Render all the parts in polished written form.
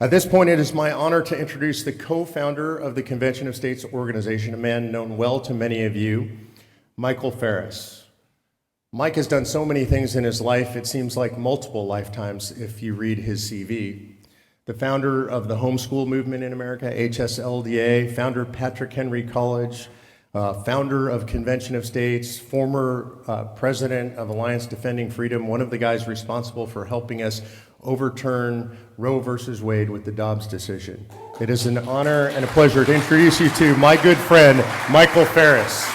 At this point, it is my honor to introduce the co-founder of the Convention of States organization, a man known well to many of you, Michael Farris. Mike has done so many things in his life, it seems like multiple lifetimes if you read his CV. The founder of the homeschool movement in America, HSLDA, founder of Patrick Henry College, founder of Convention of States, former president of Alliance Defending Freedom, one of the guys responsible for helping us overturn Roe versus Wade with the Dobbs decision. It is an honor and a pleasure to introduce you to my good friend, Michael Farris.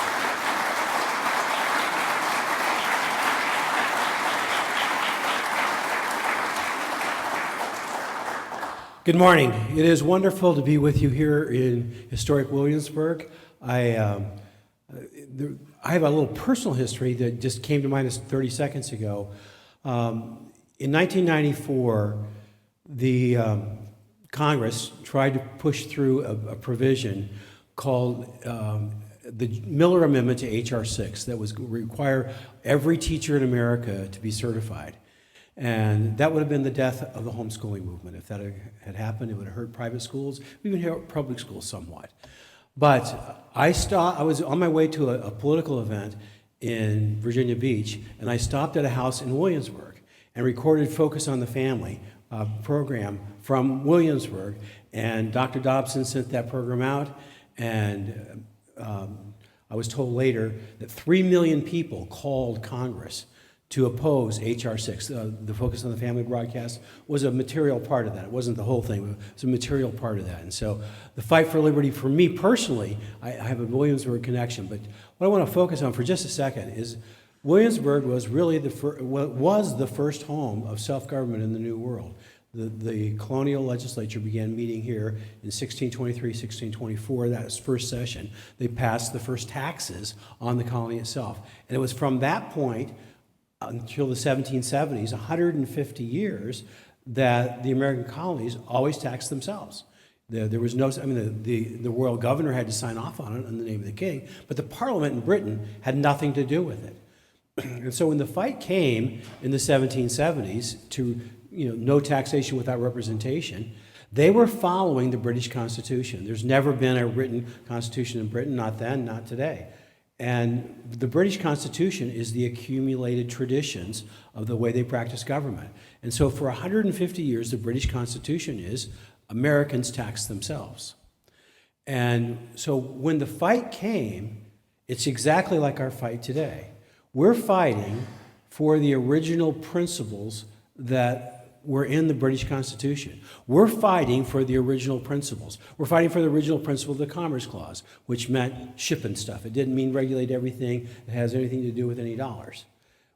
Good morning. It is wonderful to be with you here in historic Williamsburg. I have a little personal history that just came to mind 30 seconds ago. In 1994, the Congress tried to push through a provision called the Miller Amendment to H.R. 6 that was require every teacher in America to be certified. And that would have been the death of the homeschooling movement. If that had happened, it would have hurt private schools, even hurt public schools somewhat. But I was on my way to a political event in Virginia Beach, and I stopped at a house in Williamsburg and recorded Focus on the Family program from Williamsburg. And Dr. Dobson sent that program out, and I was told later that 3 million people called Congress to oppose H.R. 6. The Focus on the Family broadcast was a material part of that. It wasn't the whole thing, but it was a material part of that. And so the fight for liberty, for me personally, I have a Williamsburg connection, but what I want to focus on for just a second is Williamsburg was really the first home of self-government in the New World. The colonial legislature began meeting here in 1623, 1624, that was first session. They passed the first taxes on the colony itself. And it was from that point until the 1770s, 150 years, that the American colonies always taxed themselves. There was no, I mean, the royal governor had to sign off on it in the name of the king, but the parliament in Britain had nothing to do with it. And so when the fight came in the 1770s to, no taxation without representation, they were following the British Constitution. There's never been a written constitution in Britain, not then, not today. And the British Constitution is the accumulated traditions of the way they practice government. And so for 150 years, the British Constitution is Americans tax themselves. And so when the fight came, it's exactly like our fight today. We're fighting for the original principles that were in the British Constitution. We're fighting for the original principles. We're fighting for the original principle of the Commerce Clause, which meant shipping stuff. It didn't mean regulate everything that has anything to do with any dollars.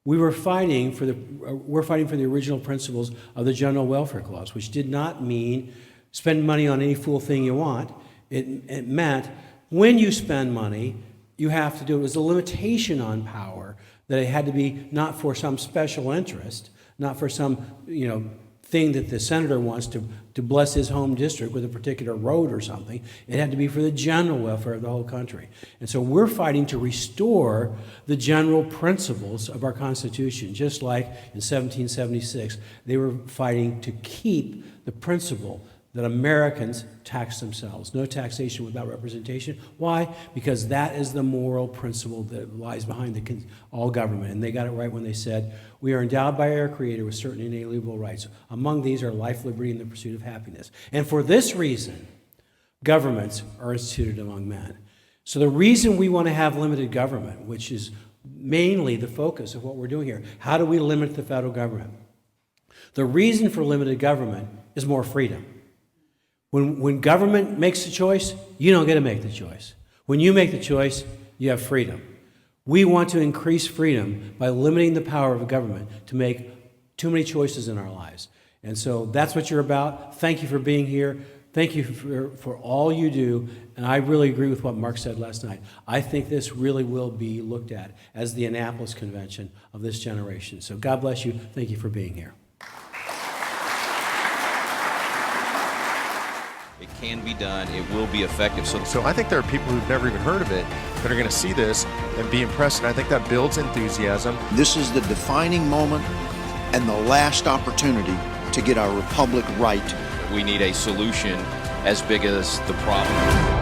We're fighting for the original principles of the General Welfare Clause, which did not mean spend money on any fool thing you want. It meant when you spend money, you have to do it. It was a limitation on power, that it had to be not for some special interest, not for some, thing that the senator wants to bless his home district with a particular road or something. It had to be for the general welfare of the whole country. And so we're fighting to restore the general principles of our Constitution, just like in 1776, they were fighting to keep the principle that Americans tax themselves. No taxation without representation. Why? Because that is the moral principle that lies behind all government. And they got it right when they said, we are endowed by our Creator with certain inalienable rights. Among these are life, liberty, and the pursuit of happiness. And for this reason, governments are instituted among men. So the reason we want to have limited government, which is mainly the focus of what we're doing here, how do we limit the federal government? The reason for limited government is more freedom. When government makes the choice, you don't get to make the choice. When you make the choice, you have freedom. We want to increase freedom by limiting the power of government to make too many choices in our lives. And so that's what you're about. Thank you for being here. Thank you for all you do. And I really agree with what Mark said last night. I think this really will be looked at as the Annapolis Convention of this generation. So God bless you. Thank you for being here. It can be done. It will be effective. So I think there are people who've never even heard of it that are going to see this and be impressed, and I think that builds enthusiasm. This is the defining moment and the last opportunity to get our republic right. We need a solution as big as the problem.